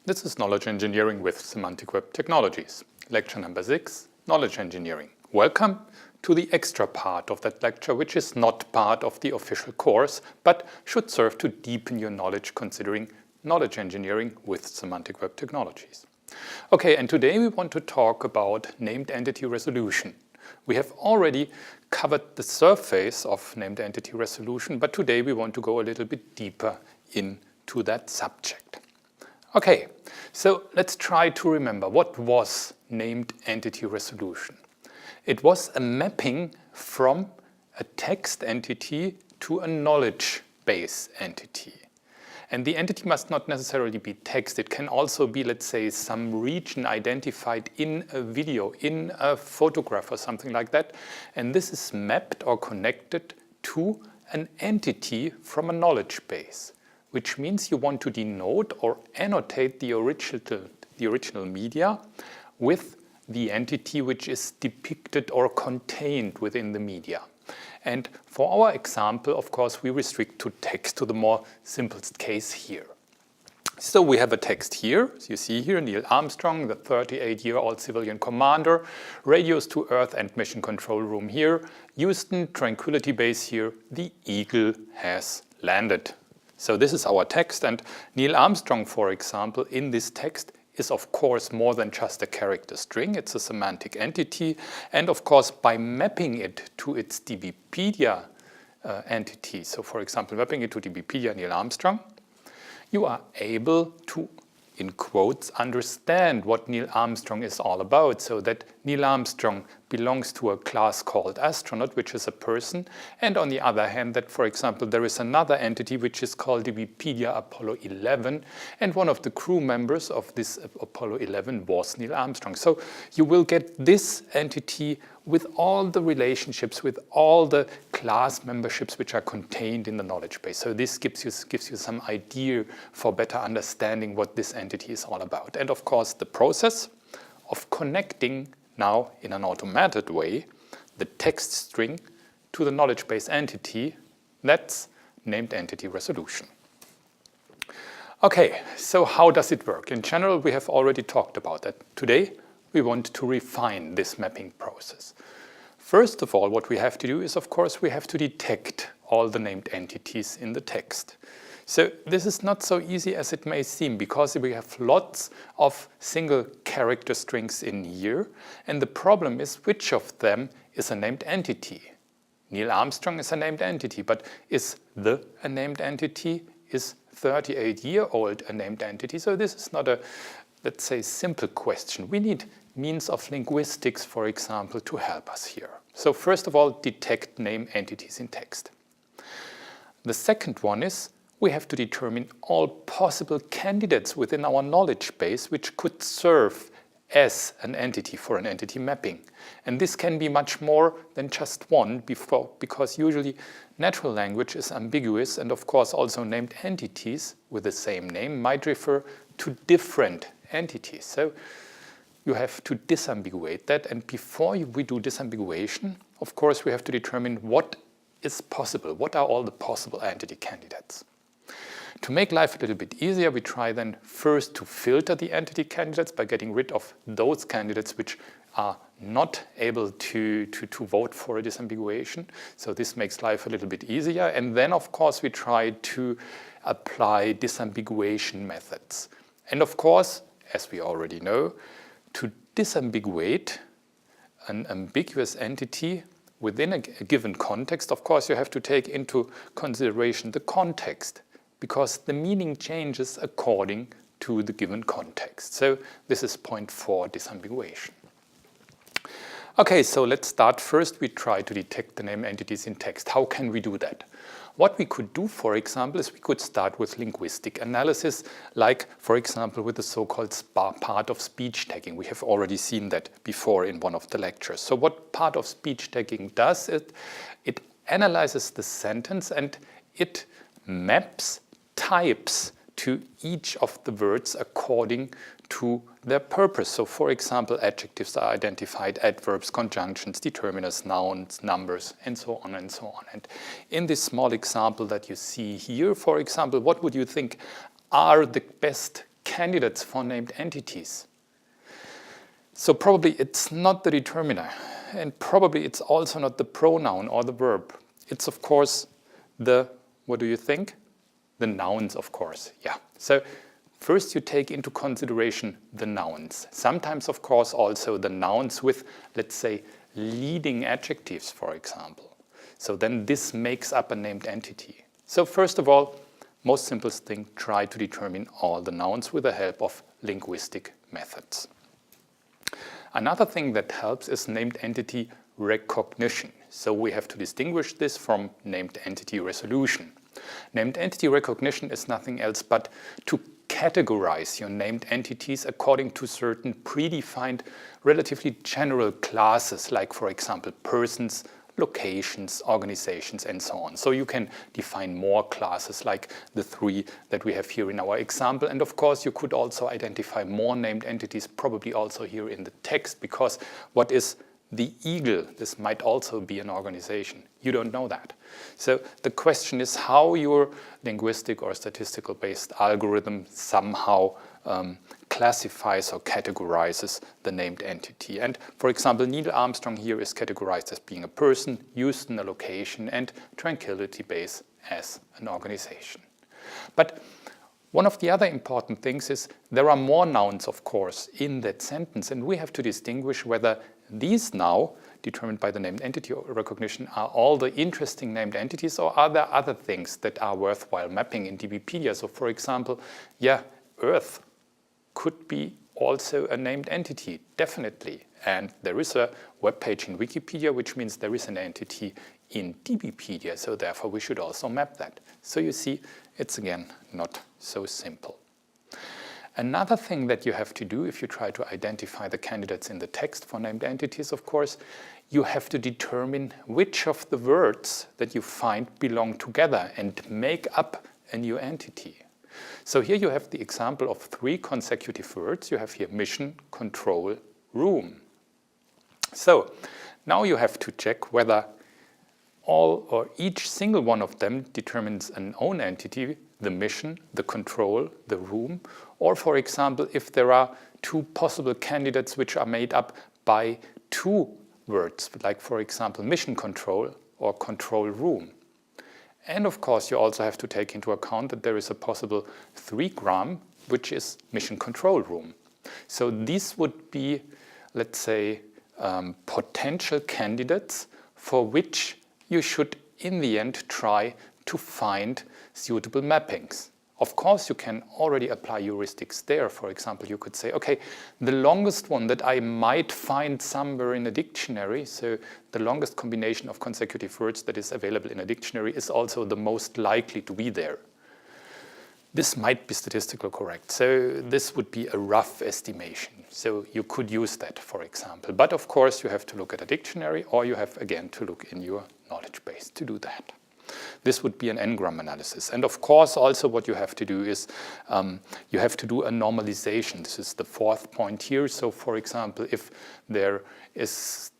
This is Knowledge Engineering with Semantic Web Technologies. Lecture number 6, Knowledge Engineering. Welcome to the extra part of that lecture, which is not part of the official course, but should serve to deepen your knowledge considering Knowledge Engineering with Semantic Web Technologies. Okay, and today we want to talk about named entity resolution. We have already covered the surface of named entity resolution, but today we want to go a little bit deeper into that subject. Okay, so let's try to remember what was named entity resolution. It was a mapping from a text entity to a knowledge base entity. And the entity must not necessarily be text. It can also be, let's say, some region identified in a video, in a photograph or something like that. And this is mapped or connected to an entity from a knowledge base, which means you want to denote or annotate the original media with the entity which is depicted or contained within the media. And for our example, of course, we restrict to text to the more simplest case here. So we have a text here, as you see here, Neil Armstrong, the 38-year-old civilian commander, radios to Earth and Mission Control Room here, Houston, Tranquility Base here, the Eagle has landed. So this is our text, and Neil Armstrong, for example, in this text is of course more than just a character string. It's a semantic entity, and of course by mapping it to its DBpedia entity, so for example mapping it to DBpedia Neil Armstrong, you are able to, in quotes, understand what Neil Armstrong is all about, so that Neil Armstrong belongs to a class called astronaut, which is a person, and on the other hand that, for example, there is another entity which is called DBpedia Apollo 11, and one of the crew members of this Apollo 11 was Neil Armstrong. So you will get this entity with all the relationships, with all the class memberships which are contained in the knowledge base. So this gives you some idea for better understanding what this entity is all about. And of course the process of connecting now in an automated way the text string to the knowledge base entity, that's named entity resolution. Okay, so how does it work? In general, we have already talked about that. Today, we want to refine this mapping process. First of all, what we have to do is, of course, we have to detect all the named entities in the text. So this is not so easy as it may seem, because we have lots of single character strings in here, and the problem is which of them is a named entity. Neil Armstrong is a named entity, but is the a named entity? Is 38-year-old a named entity? So this is not a, let's say, simple question. We need means of linguistics, for example, to help us here. So first of all, detect name entities in text. The second one is we have to determine all possible candidates within our knowledge base which could serve as an entity for an entity mapping. And this can be much more than just one, because usually natural language is ambiguous, and of course also named entities with the same name might refer to different entities. So you have to disambiguate that, and before we do disambiguation, of course we have to determine what is possible, what are all the possible entity candidates. To make life a little bit easier, we try then first to filter the entity candidates by getting rid of those candidates which are not able to vote for a disambiguation. So this makes life a little bit easier. And then, of course, we try to apply disambiguation methods. And of course, as we already know, to disambiguate an ambiguous entity within a given context, of course, you have to take into consideration the context, because the meaning changes according to the given context. So this is point 4, disambiguation. Okay, so let's start first. We try to detect the name entities in text. How can we do that? What we could do, for example, is we could start with linguistic analysis, like, for example, with the so-called part of speech tagging. We have already seen that before in one of the lectures. So what part of speech tagging does, it analyzes the sentence and it maps types to each of the words according to their purpose. So for example, adjectives are identified, adverbs, conjunctions, determiners, nouns, numbers, and so on and so on. And in this small example that you see here, for example, what would you think are the best candidates for named entities. So probably it's not the determiner, and probably it's also not the pronoun or the verb. It's of course the, what do you think? The nouns, of course, yeah. So first you take into consideration the nouns. Sometimes, of course, also the nouns with, let's say, leading adjectives, for example. So then this makes up a named entity. So first of all, most simplest thing, try to determine all the nouns with the help of linguistic methods. Another thing that helps is named entity recognition. So we have to distinguish this from named entity resolution. Named entity recognition is nothing else but to categorize your named entities according to certain predefined, relatively general classes, like, for example, persons, locations, organizations, and so on. So you can define more classes like the 3 that we have here in our example. And of course, you could also identify more named entities, probably also here in the text, because what is the eagle? This might also be an organization. You don't know that. So the question is how your linguistic or statistical based algorithm somehow classifies or categorizes the named entity. And for example, Neil Armstrong here is categorized as being a person, Houston a location, and Tranquility Base as an organization. But one of the other important things is there are more nouns, of course, in that sentence, and we have to distinguish whether these now, determined by the named entity recognition, are all the interesting named entities, or are there other things that are worthwhile mapping in DBpedia? So for example, yeah, Earth could be also a named entity, definitely. And there is a web page in Wikipedia, which means there is an entity in DBpedia, so therefore we should also map that. So you see, it's again not so simple. Another thing that you have to do if you try to identify the candidates in the text for named entities, of course, you have to determine which of the words that you find belong together and make up a new entity. So here you have the example of 3 consecutive words. You have here mission, control, room. So now you have to check whether all or each single one of them determines an own entity, the mission, the control, the room, or for example, if there are 2 possible candidates which are made up by 2 words, like for example, mission control or control room. And of course, you also have to take into account that there is a possible 3-gram, which is mission control room. So these would be, let's say, potential candidates for which you should, in the end, try to find suitable mappings. Of course, you can already apply heuristics there. For example, you could say, okay, the longest one that I might find somewhere in a dictionary, so the longest combination of consecutive words that is available in a dictionary is also the most likely to be there. This might be statistically correct. So this would be a rough estimation. So you could use that, for example. But of course, you have to look at a dictionary, or you have, again, to look in your knowledge base to do that. This would be an n-gram analysis. And of course, also what you have to do is you have to do a normalization. This is the 4th point here. So for example, if there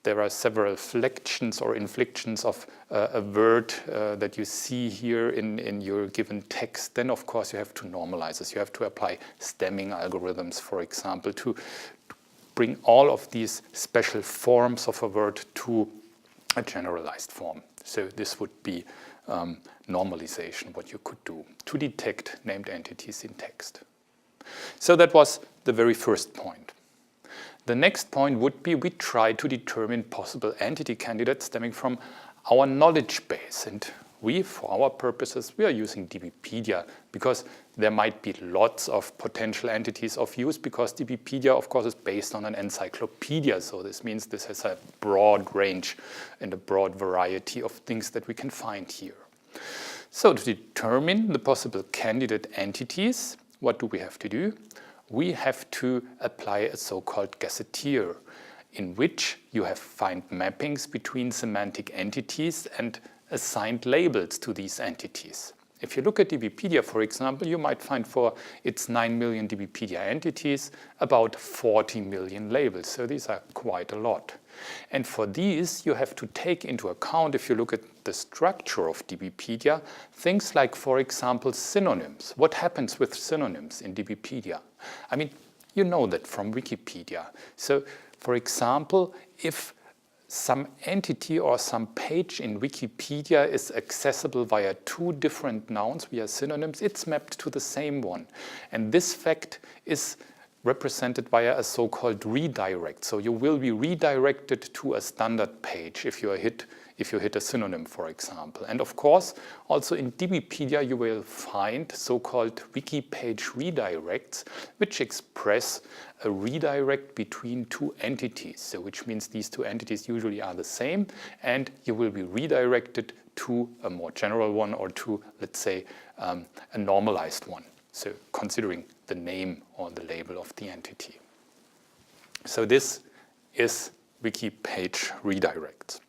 are several flections or inflections of a word that you see here in your given text, then of course you have to normalize this. You have to apply stemming algorithms, for example, to bring all of these special forms of a word to a generalized form. So this would be normalization, what you could do to detect named entities in text. So that was the very first point. The next point would be we try to determine possible entity candidates stemming from our knowledge base. And we, for our purposes, we are using DBpedia because there might be lots of potential entities of use, because DBpedia, of course, is based on an encyclopedia. So this means this has a broad range and a broad variety of things that we can find here. So to determine the possible candidate entities, what do we have to do? We have to apply a so-called gazetteer, in which you have find mappings between semantic entities and assigned labels to these entities. If you look at DBpedia, for example, you might find for its 9 million DBpedia entities about 40 million labels. So these are quite a lot. And for these, you have to take into account, if you look at the structure of DBpedia, things like, for example, synonyms. What happens with synonyms in DBpedia? I mean, you know that from Wikipedia. So, for example, if some entity or some page in Wikipedia is accessible via two different nouns, via synonyms, it's mapped to the same one. And this fact is represented via a so-called redirect. So you will be redirected to a standard page if you hit a synonym, for example. And of course, also in DBpedia, you will find so-called wiki page redirects, which express a redirect between two entities. So which means these two entities usually are the same, and you will be redirected to a more general one or to, let's say, a normalized one. So considering the name or the label of the entity. So this is wiki page redirects.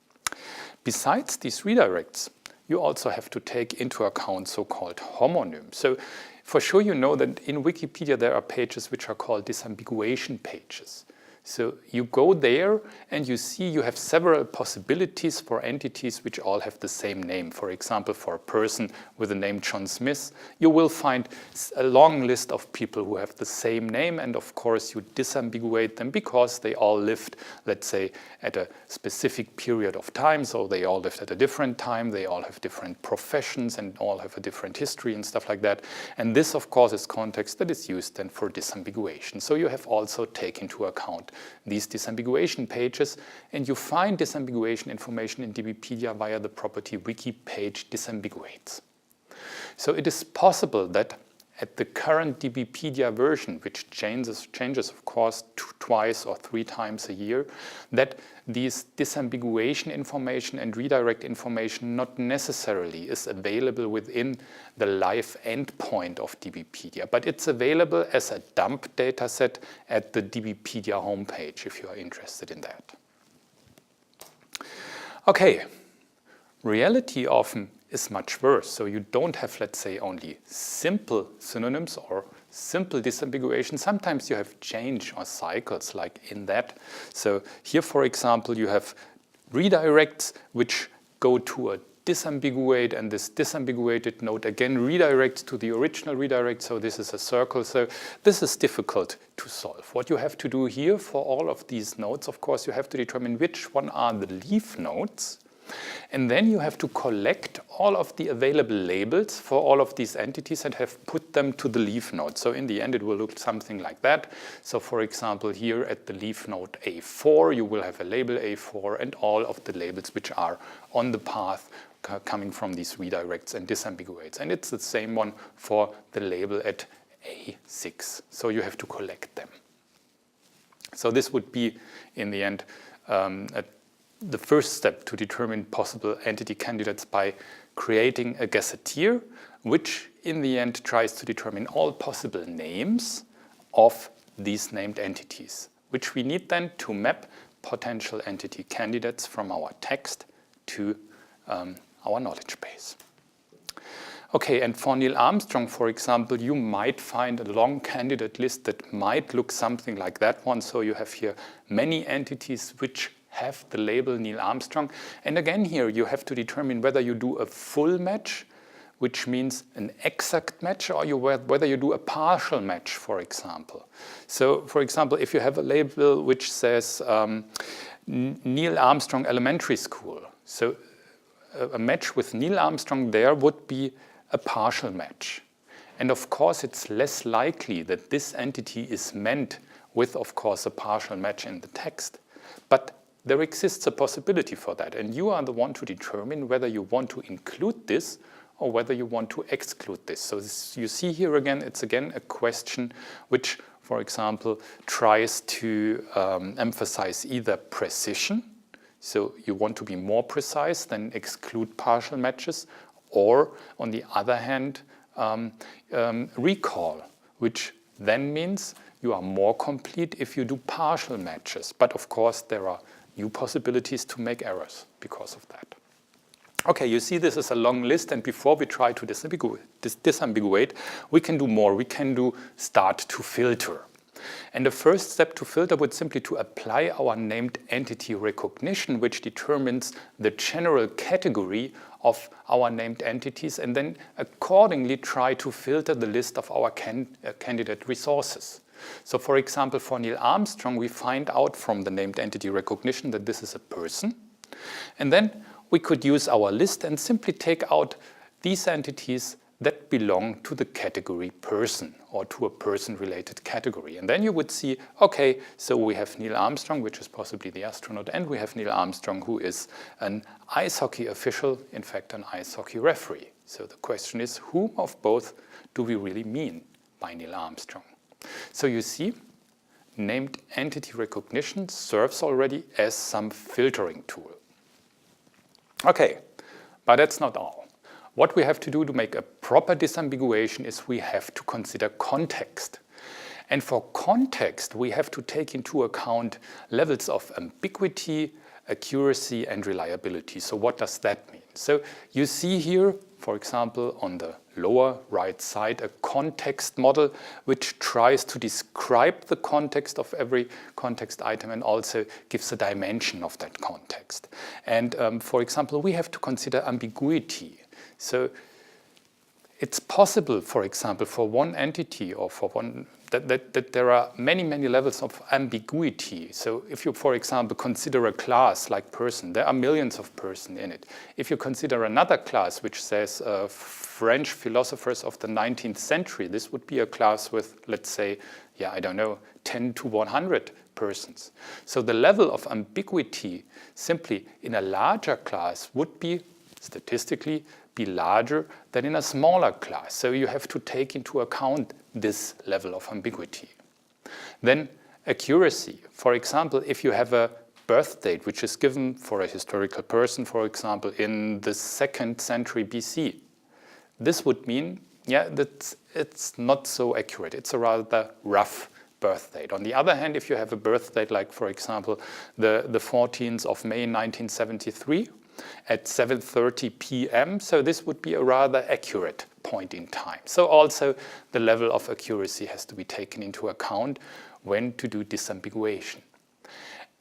Besides these redirects, you also have to take into account so-called homonyms. So for sure you know that in Wikipedia there are pages which are called disambiguation pages. So you go there and you see you have several possibilities for entities which all have the same name. For example, for a person with the name John Smith, you will find a long list of people who have the same name, and of course you disambiguate them because they all lived, let's say, at a specific period of time. So they all lived at a different time, they all have different professions and all have a different history and stuff like that. And this, of course, is context that is used then for disambiguation. So you have also taken into account these disambiguation pages, and you find disambiguation information in DBpedia via the property wiki page disambiguates. So it is possible that at the current DBpedia version, which changes of course twice or three times a year, that these disambiguation information and redirect information not necessarily is available within the live endpoint of DBpedia, but it's available as a dump dataset at the DBpedia homepage if you are interested in that. Okay, reality often is much worse. So you don't have, let's say, only simple synonyms or simple disambiguation. Sometimes you have change or cycles like in that. So here, for example, you have redirects which go to a disambiguate, and this disambiguated node again redirects to the original redirect. So this is a circle. So this is difficult to solve. What you have to do here for all of these nodes, of course, you have to determine which one are the leaf nodes. And then you have to collect all of the available labels for all of these entities and have put them to the leaf node. So in the end, it will look something like that. So for example, here at the leaf node A4, you will have a label A4 and all of the labels which are on the path coming from these redirects and disambiguates. And it's the same one for the label at A6. So you have to collect them. So this would be, in the end, the first step to determine possible entity candidates by creating a gazetteer, which in the end tries to determine all possible names of these named entities, which we need then to map potential entity candidates from our text to our knowledge base. Okay, and for Neil Armstrong, for example, you might find a long candidate list that might look something like that one. So you have here many entities which have the label Neil Armstrong. And again here you have to determine whether you do a full match, which means an exact match, or whether you do a partial match, for example. So for example, if you have a label which says Neil Armstrong Elementary School, so a match with Neil Armstrong there would be a partial match. And of course it's less likely that this entity is meant with, of course, a partial match in the text. But there exists a possibility for that, and you are the one to determine whether you want to include this or whether you want to exclude this. So you see here again, it's again a question which, for example, tries to emphasize either precision, so you want to be more precise than exclude partial matches, or on the other hand, recall, which then means you are more complete if you do partial matches. But of course, there are new possibilities to make errors because of that. Okay, you see this is a long list, and before we try to disambiguate, we can do more. We can start to filter. And the first step to filter would simply to apply our named entity recognition, which determines the general category of our named entities, and then accordingly try to filter the list of our candidate resources. So for example, for Neil Armstrong, we find out from the named entity recognition that this is a person. And then we could use our list and simply take out these entities that belong to the category person or to a person-related category. And then you would see, okay, so we have Neil Armstrong, which is possibly the astronaut, and we have Neil Armstrong, who is an ice hockey official, in fact, an ice hockey referee. So the question is, whom of both do we really mean by Neil Armstrong? So you see, named entity recognition serves already as some filtering tool. Okay, but that's not all. What we have to do to make a proper disambiguation is we have to consider context. And for context, we have to take into account levels of ambiguity, accuracy, and reliability. So what does that mean? So you see here, for example, on the lower right side, a context model which tries to describe the context of every context item and also gives a dimension of that context. And for example, we have to consider ambiguity. So it's possible, for example, for one entity or for one that there are many, many levels of ambiguity. So if you, for example, consider a class like person, there are millions of persons in it. If you consider another class which says French philosophers of the 19th century, this would be a class with, let's say, yeah, I don't know, 10 to 100 persons. So the level of ambiguity simply in a larger class would be, statistically, be larger than in a smaller class. So you have to take into account this level of ambiguity. Then accuracy. For example, if you have a birth date which is given for a historical person, for example, in the 2nd century BC, this would mean, yeah, that it's not so accurate. It's a rather rough birth date. On the other hand, if you have a birth date like, for example, the 14th of May 1973, at 7:30 p.m. So this would be a rather accurate point in time. So also the level of accuracy has to be taken into account when to do disambiguation.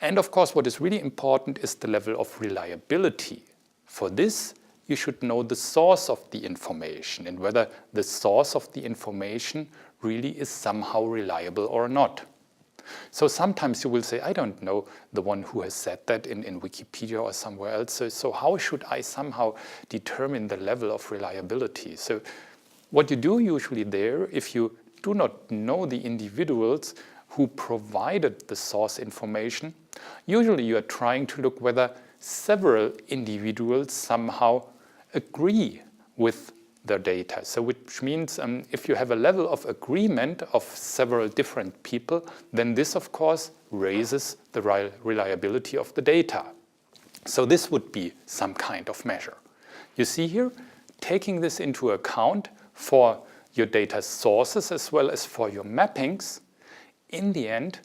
And of course, what is really important is the level of reliability. For this, you should know the source of the information and whether the source of the information really is somehow reliable or not. So sometimes you will say, I don't know the one who has said that in Wikipedia or somewhere else. So how should I somehow determine the level of reliability? So what you do usually there, if you do not know the individuals who provided the source information, usually you are trying to look whether several individuals somehow agree with their data. So which means if you have a level of agreement of several different people, then this of course raises the reliability of the data. So this would be some kind of measure. You see here, taking this into account for your data sources as well as for your mappings, in the end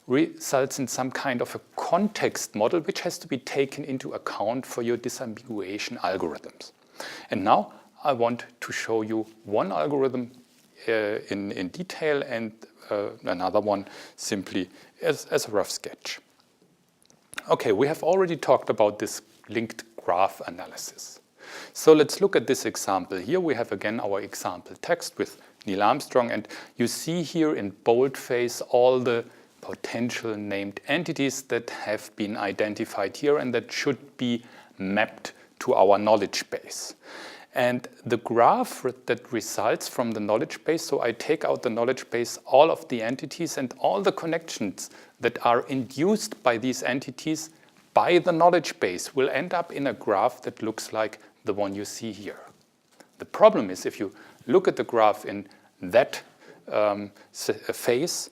results in some kind of a context model which has to be taken into account for your disambiguation algorithms. And now I want to show you one algorithm in detail and another one simply as a rough sketch. Okay, we have already talked about this linked graph analysis. So let's look at this example. Here we have again our example text with Neil Armstrong, and you see here in boldface all the potential named entities that have been identified here and that should be mapped to our knowledge base. And the graph that results from the knowledge base, so I take out the knowledge base, all of the entities and all the connections that are induced by these entities by the knowledge base will end up in a graph that looks like the one you see here. The problem is if you look at the graph in that phase,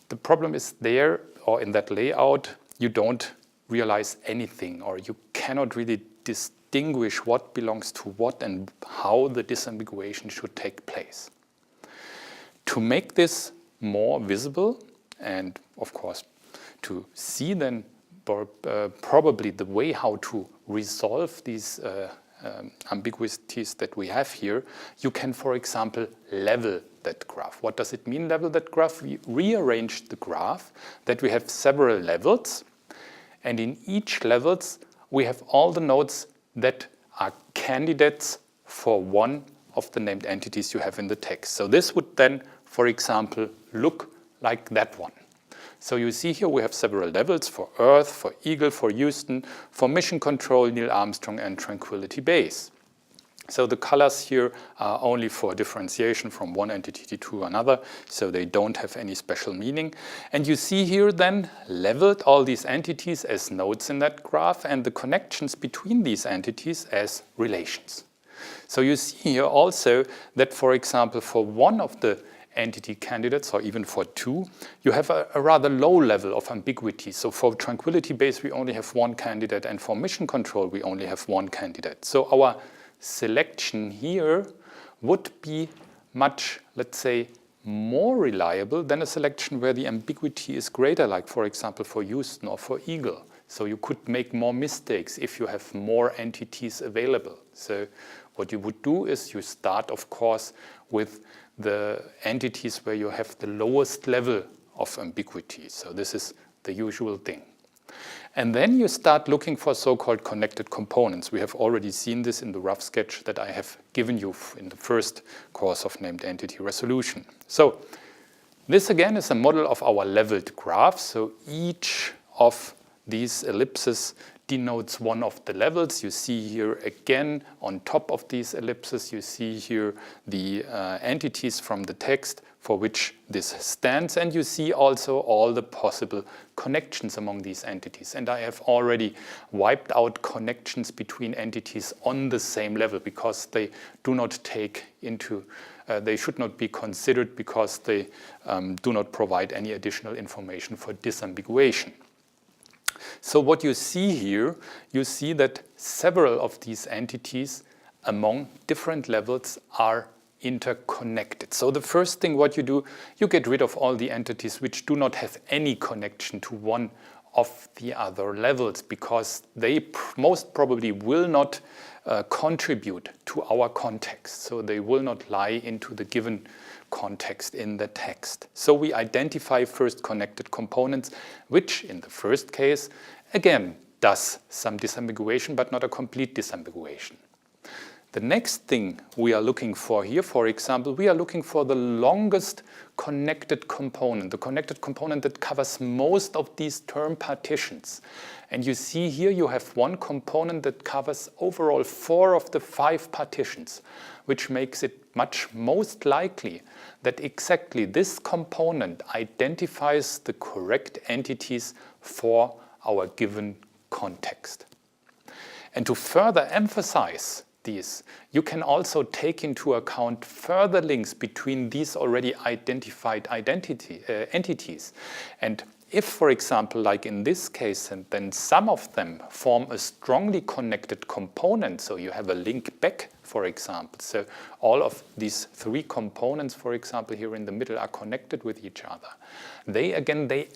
the problem is there, or in that layout, you don't realize anything, or you cannot really distinguish what belongs to what and how the disambiguation should take place. To make this more visible and, of course, to see then probably the way how to resolve these ambiguities that we have here, you can, for example, level that graph. What does it mean, level that graph? We rearrange the graph that we have several levels, and in each levels we have all the nodes that are candidates for one of the named entities you have in the text. So this would then, for example, look like that one. So you see here we have several levels for Earth, for Eagle, for Houston, for Mission Control, Neil Armstrong, and Tranquility Base. So the colors here are only for differentiation from one entity to another, so they don't have any special meaning. And you see here then leveled all these entities as nodes in that graph and the connections between these entities as relations. So you see here also that, for example, for one of the entity candidates, or even for two, you have a rather low level of ambiguity. So for Tranquility Base, we only have one candidate, and for Mission Control, we only have one candidate. So our selection here would be much, let's say, more reliable than a selection where the ambiguity is greater, like, for example, for Houston or for Eagle. So you could make more mistakes if you have more entities available. So what you would do is you start, of course, with the entities where you have the lowest level of ambiguity. So this is the usual thing. And then you start looking for so-called connected components. We have already seen this in the rough sketch that I have given you in the first course of named entity resolution. So this again is a model of our leveled graph. So each of these ellipses denotes one of the levels. You see here again on top of these ellipses, you see here the entities from the text for which this stands, and you see also all the possible connections among these entities. And I have already wiped out connections between entities on the same level because they do not take into they should not be considered because they do not provide any additional information for disambiguation. So what you see here, you see that several of these entities among different levels are interconnected. So the first thing what you do, you get rid of all the entities which do not have any connection to one of the other levels because they most probably will not contribute to our context. So they will not lie into the given context in the text. So we identify first connected components, which in the first case, again, does some disambiguation, but not a complete disambiguation. The next thing we are looking for here, for example, we are looking for the longest connected component, the connected component that covers most of these term partitions. And you see here you have one component that covers overall 4 of the 5 partitions, which makes it much most likely that exactly this component identifies the correct entities for our given context. And to further emphasize these, you can also take into account further links between these already identified entities. And if, for example, like in this case, and then some of them form a strongly connected component, so you have a link back, for example. So all of these 3 components, for example, here in the middle are connected with each other. They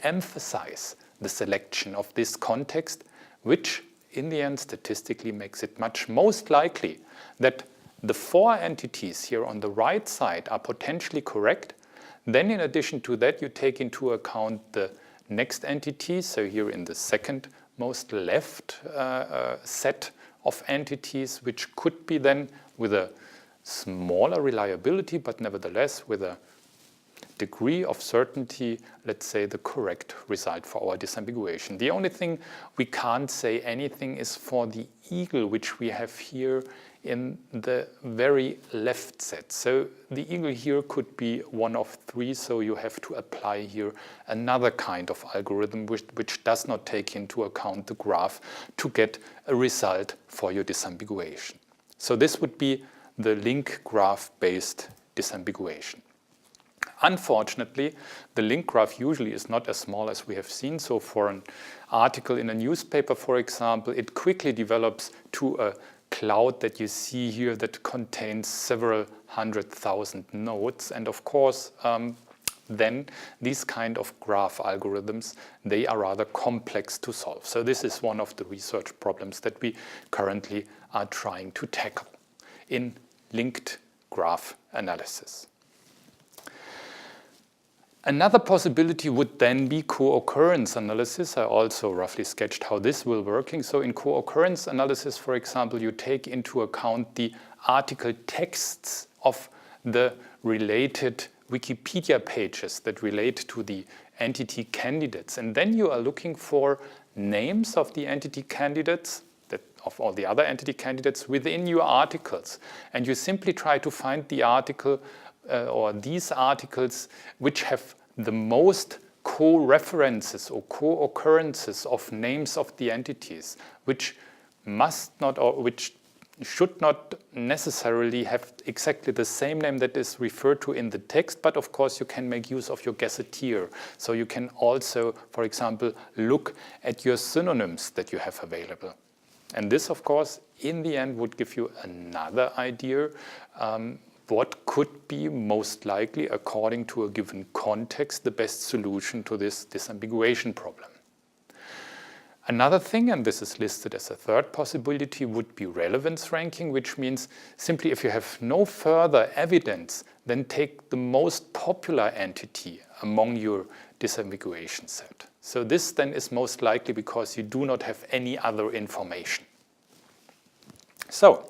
emphasize the selection of this context, which in the end statistically makes it much most likely that the 4 entities here on the right side are potentially correct. Then in addition to that, you take into account the next entity, so here in the second most left set of entities, which could be then with a smaller reliability, but nevertheless with a degree of certainty, let's say, the correct result for our disambiguation. The only thing we can't say anything is for the eagle, which we have here in the very left set. So the eagle here could be one of 3, so you have to apply here another kind of algorithm which does not take into account the graph to get a result for your disambiguation. So this would be the link graph-based disambiguation. Unfortunately, the link graph usually is not as small as we have seen. So for an article in a newspaper, for example, it quickly develops to a cloud that you see here that contains several 100,000 nodes. And of course, then these kind of graph algorithms, they are rather complex to solve. So this is one of the research problems that we currently are trying to tackle in linked graph analysis. Another possibility would then be co-occurrence analysis. I also roughly sketched how this will working. So in co-occurrence analysis, for example, you take into account the article texts of the related Wikipedia pages that relate to the entity candidates. And then you are looking for names of the entity candidates, of all the other entity candidates within your articles. And you simply try to find the article or these articles which have the most co-references or co-occurrences of names of the entities, which must not or which should not necessarily have exactly the same name that is referred to in the text, but of course you can make use of your gazetteer. So you can also, for example, look at your synonyms that you have available. And this, of course, in the end would give you another idea what could be most likely, according to a given context, the best solution to this disambiguation problem. Another thing, and this is listed as a third possibility, would be relevance ranking, which means simply if you have no further evidence, then take the most popular entity among your disambiguation set. So this then is most likely because you do not have any other information. So,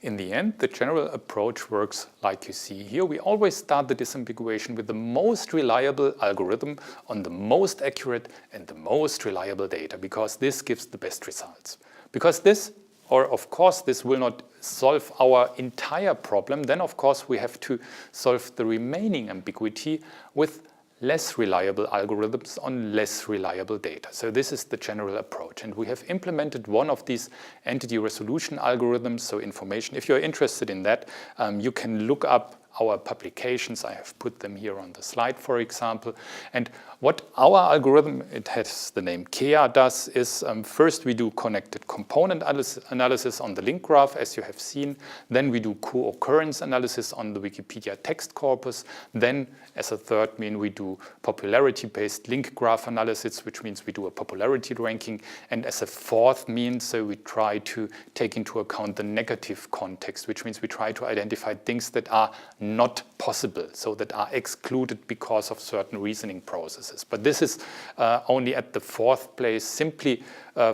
in the end, the general approach works like you see here. We always start the disambiguation with the most reliable algorithm on the most accurate and the most reliable data, because this gives the best results. Because this, or of course this will not solve our entire problem, then of course we have to solve the remaining ambiguity with less reliable algorithms on less reliable data. So this is the general approach. And we have implemented one of these entity resolution algorithms, so information. If you're interested in that, you can look up our publications. I have put them here on the slide, for example. And what our algorithm, it has the name KEA, does is first we do connected component analysis on the link graph, as you have seen. Then we do co-occurrence analysis on the Wikipedia text corpus. Then, as a third mean, we do popularity-based link graph analysis, which means we do a popularity ranking. And as a fourth mean, so we try to take into account the negative context, which means we try to identify things that are not possible, so that are excluded because of certain reasoning processes. But this is only at the fourth place, simply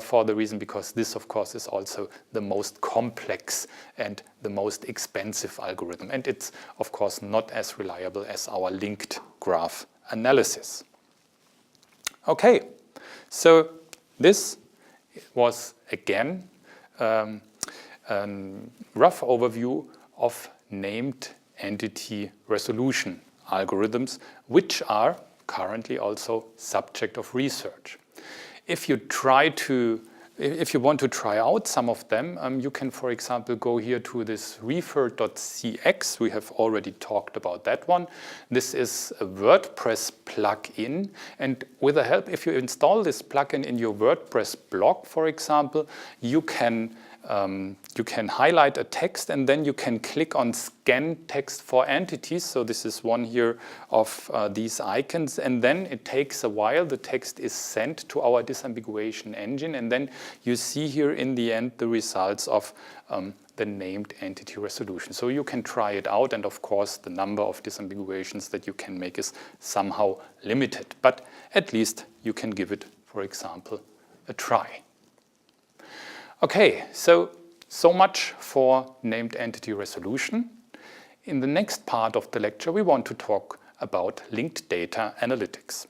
for the reason because this, of course, is also the most complex and the most expensive algorithm. And it's, of course, not as reliable as our linked graph analysis. Okay, so this was, again, a rough overview of named entity resolution algorithms, which are currently also subject of research. If you want to try out some of them, you can, for example, go here to this refer.cx. We have already talked about that one. This is a WordPress plugin, and with the help, if you install this plugin in your WordPress blog, for example, you can highlight a text and then you can click on scan text for entities. So this is one here of these icons, and then it takes a while. The text is sent to our disambiguation engine, and then you see here in the end the results of the named entity resolution. So you can try it out, and of course the number of disambiguations that you can make is somehow limited, but at least you can give it, for example, a try. Okay, so much for named entity resolution. In the next part of the lecture, we want to talk about linked data analytics.